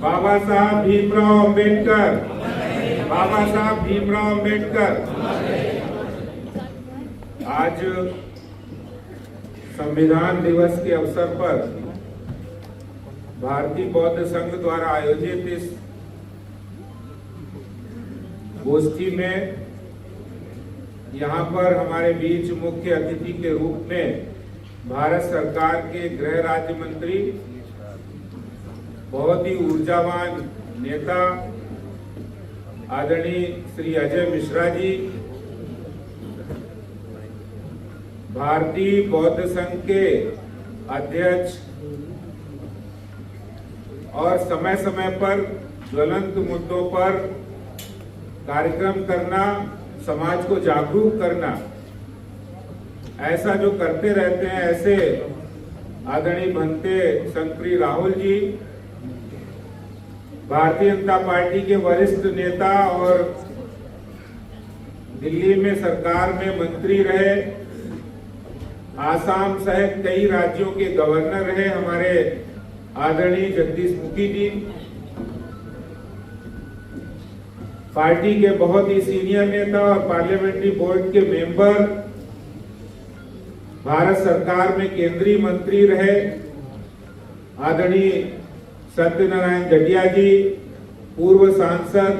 बाबा साहब भीमराव अंबेडकर, बाबा साहब भीमराव अंबेडकर। आज संविधान दिवस के अवसर पर भारतीय बौद्ध संघ द्वारा आयोजित इस गोष्ठी में यहाँ पर हमारे बीच मुख्य अतिथि के रूप में भारत सरकार के गृह राज्य मंत्री, बहुत ही ऊर्जावान नेता आदरणीय श्री अजय मिश्रा जी, भारतीय बौद्ध संघ के अध्यक्ष और समय समय पर ज्वलंत मुद्दों पर कार्यक्रम करना, समाज को जागरूक करना, ऐसा जो करते रहते हैं, ऐसे आदरणीय भंते संतप्री राहुल जी, भारतीय जनता पार्टी के वरिष्ठ नेता और दिल्ली में सरकार में मंत्री रहे, आसाम सहित कई राज्यों के गवर्नर रहे हमारे आदरणीय जगदीश मुखी जी, पार्टी के बहुत ही सीनियर नेता और पार्लियामेंट्री बोर्ड के मेंबर, भारत सरकार में केंद्रीय मंत्री रहे आदरणीय सत्यनारायण जटिया जी, पूर्व सांसद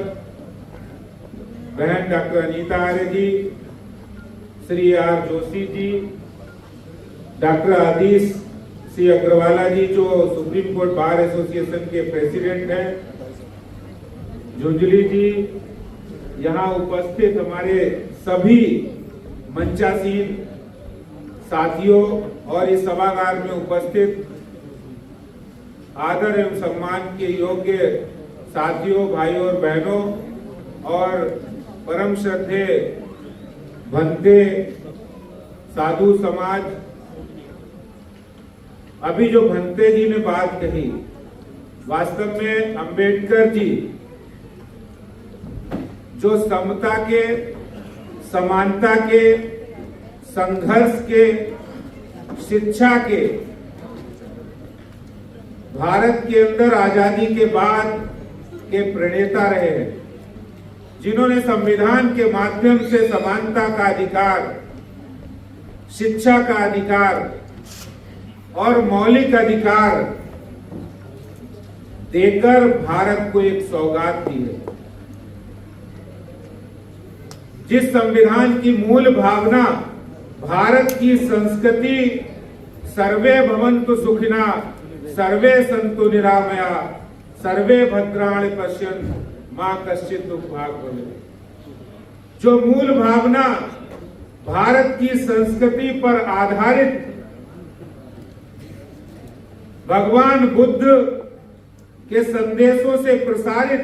बहन doctor Anita Arya ji, Shri R Joshi ji, doctor Adish C Agarwala ji जो सुप्रीम कोर्ट बार एसोसिएशन के प्रेसिडेंट हैं, जुंजली जी, यहाँ उपस्थित हमारे सभी मंचासीन साथियों और इस सभागार में उपस्थित आदर एवं सम्मान के योग्य साथियों, भाइयों और बहनों और परम श्रद्धेय भंते साधु समाज। अभी जो भंते जी ने बात कही, वास्तव में अंबेडकर जी जो समता के, समानता के, संघर्ष के, शिक्षा के, भारत के अंदर आजादी के बाद के प्रणेता रहे हैं, जिन्होंने संविधान के माध्यम से समानता का अधिकार, शिक्षा का अधिकार और मौलिक अधिकार देकर भारत को एक सौगात दी है। जिस संविधान की मूल भावना भारत की संस्कृति सर्वे भवन्तु सुखिना, सर्वे सन्तु निरामया, सर्वे भद्राणि पश्यन्तु मा कश्चित् दुःखभाग् भवेत्, जो मूल भावना भारत की संस्कृति पर आधारित भगवान बुद्ध के संदेशों से प्रसारित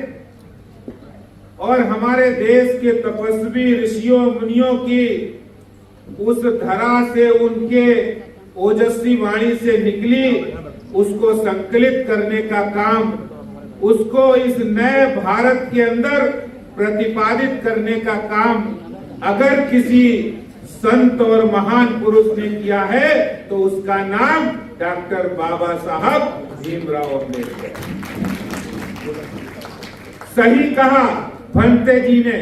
और हमारे देश के तपस्वी ऋषियों मुनियों की उस धरा से, उनके ओजस्वी वाणी से निकली, उसको संकलित करने का काम, उसको इस नए भारत के अंदर प्रतिपादित करने का काम अगर किसी संत और महान पुरुष ने किया है तो उसका नाम डॉक्टर बाबा साहब भीमराव अम्बेडकर। सही कहा भंते जी ने,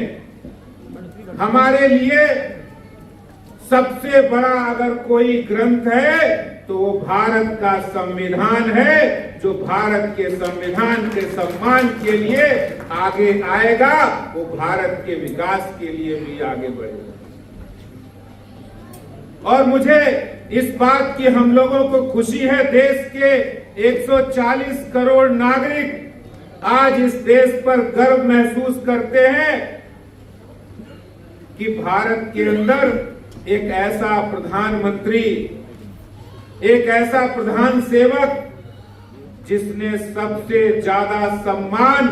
हमारे लिए सबसे बड़ा अगर कोई ग्रंथ है तो वो भारत का संविधान है, जो भारत के संविधान के सम्मान के लिए आगे आएगा, वो भारत के विकास के लिए भी आगे बढ़ेगा। और मुझे इस बात की हम लोगों को खुशी है, देश के 140 करोड़ नागरिक आज इस देश पर गर्व महसूस करते हैं कि भारत के अंदर एक ऐसा प्रधानमंत्री, एक ऐसा प्रधान सेवक जिसने सबसे ज्यादा सम्मान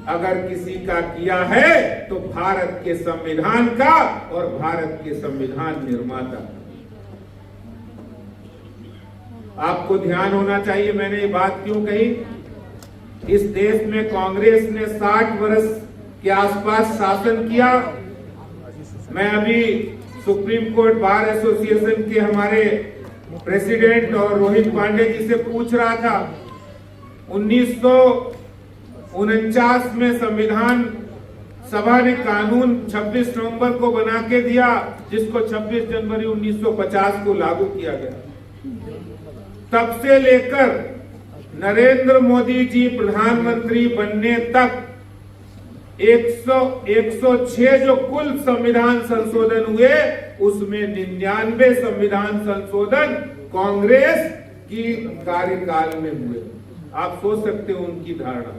अगर किसी का किया है तो भारत के संविधान का और भारत के संविधान निर्माता। आपको ध्यान होना चाहिए, मैंने ये बात क्यों कही। इस देश में कांग्रेस ने 60 वर्ष के आसपास शासन किया। मैं अभी सुप्रीम कोर्ट बार एसोसिएशन के हमारे प्रेसिडेंट और रोहित पांडे जी से पूछ रहा था, 1949 में संविधान सभा ने कानून 26 नवंबर को बना के दिया, जिसको 26 जनवरी 1950 को लागू किया गया। तब से लेकर नरेंद्र मोदी जी प्रधानमंत्री बनने तक 106 जो कुल संविधान संशोधन हुए, उसमें 99 संविधान संशोधन कांग्रेस की कार्यकाल में हुए। आप सोच सकते हो उनकी धारणा,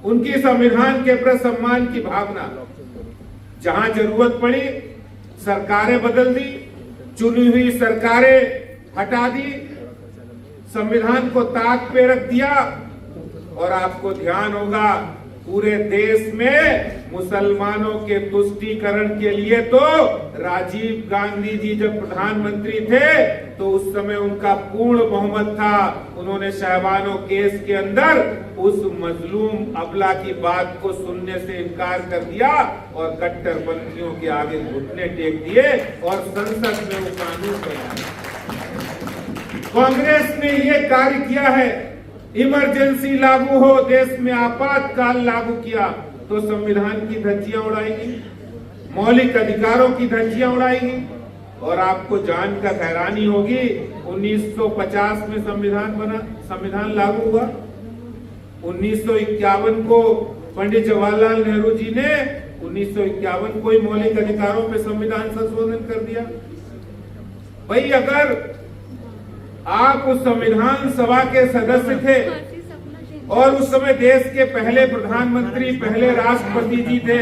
उनकी संविधान के प्रति सम्मान की भावना। जहां जरूरत पड़ी सरकारें बदल दी, चुनी हुई सरकारें हटा दी, संविधान को ताक पे रख दिया। और आपको ध्यान होगा पूरे देश में मुसलमानों के तुष्टीकरण के लिए तो राजीव गांधी जी जब प्रधानमंत्री थे तो उस समय उनका पूर्ण बहुमत था। उन्होंने शहबानो केस के अंदर उस मजलूम अबला की बात को सुनने से इनकार कर दिया और कट्टरपंथियों के आगे घुटने टेक दिए और संसद में वो कानून बनाया। कांग्रेस ने ये कार्य किया है। इमरजेंसी लागू हो, देश में आपातकाल लागू किया तो संविधान की धज्जियां उड़ाएगी, मौलिक अधिकारों की धज्जियां उड़ाएगी। और आपको जानकर हैरानी होगी 1950 में संविधान बना, संविधान लागू हुआ। 1951 को पंडित जवाहरलाल नेहरू जी ने 1951 को ही मौलिक अधिकारों पे संविधान संशोधन कर दिया। भाई अगर आप उस संविधान सभा के सदस्य थे और उस समय देश के पहले प्रधानमंत्री, पहले राष्ट्रपति जी थे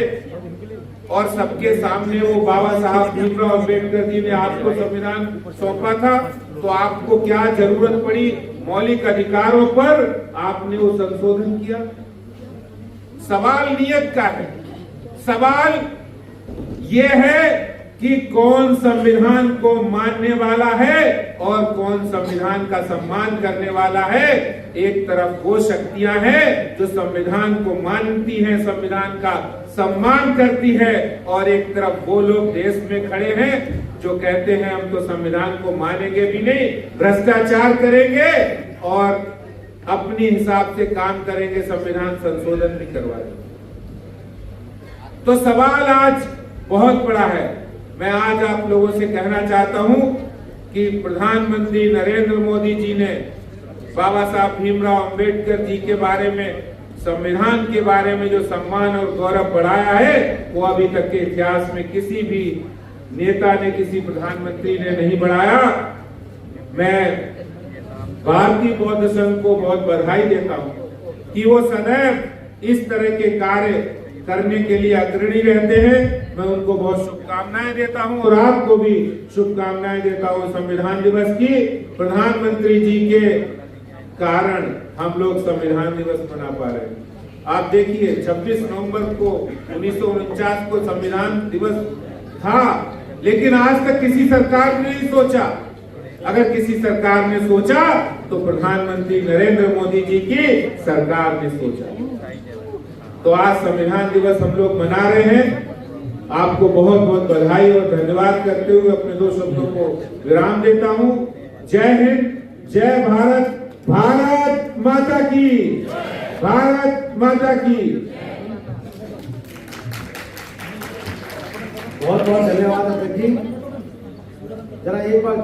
और सबके सामने वो बाबा साहब भीमराव अम्बेडकर जी ने आपको संविधान सौंपा था, तो आपको क्या जरूरत पड़ी मौलिक अधिकारों पर आपने वो संशोधन किया? सवाल नियत का है। सवाल ये है कि कौन संविधान को मानने वाला है और कौन संविधान का सम्मान करने वाला है। एक तरफ वो शक्तियां हैं जो संविधान को मानती हैं, संविधान का सम्मान करती है, और एक तरफ वो लोग देश में खड़े हैं जो कहते हैं हम तो संविधान को मानेंगे भी नहीं, भ्रष्टाचार करेंगे और अपने हिसाब से काम करेंगे, संविधान संशोधन भी करवा देंगे। तो सवाल आज बहुत बड़ा है। मैं आज आप लोगों से कहना चाहता हूं कि प्रधानमंत्री नरेंद्र मोदी जी ने बाबा साहब भीमराव अंबेडकर जी के बारे में, संविधान के बारे में जो सम्मान और गौरव बढ़ाया है, वो अभी तक के इतिहास में किसी भी नेता ने, किसी प्रधानमंत्री ने नहीं बढ़ाया। मैं भारतीय बौद्ध संघ को बहुत बधाई देता हूं कि वो सदैव इस तरह के कार्य करने के लिए अग्रणी रहते हैं। मैं उनको बहुत शुभकामनाएं देता हूं और आपको भी शुभकामनाएं देता हूं संविधान दिवस की। प्रधानमंत्री जी के कारण हम लोग संविधान दिवस मना पा रहे हैं। आप देखिए 26 नवंबर को 1949 को संविधान दिवस था, लेकिन आज तक किसी सरकार ने नहीं सोचा। अगर किसी सरकार ने सोचा तो प्रधानमंत्री नरेंद्र मोदी जी की सरकार ने सोचा। तो आज संविधान दिवस हम लोग मना रहे हैं। आपको बहुत बहुत बधाई और धन्यवाद करते हुए अपने दो शब्दों को विराम देता हूं। जय हिंद, जय भारत, भारत माता की, भारत माता की। बहुत बहुत धन्यवाद अध्यक्ष जी। जरा एक बार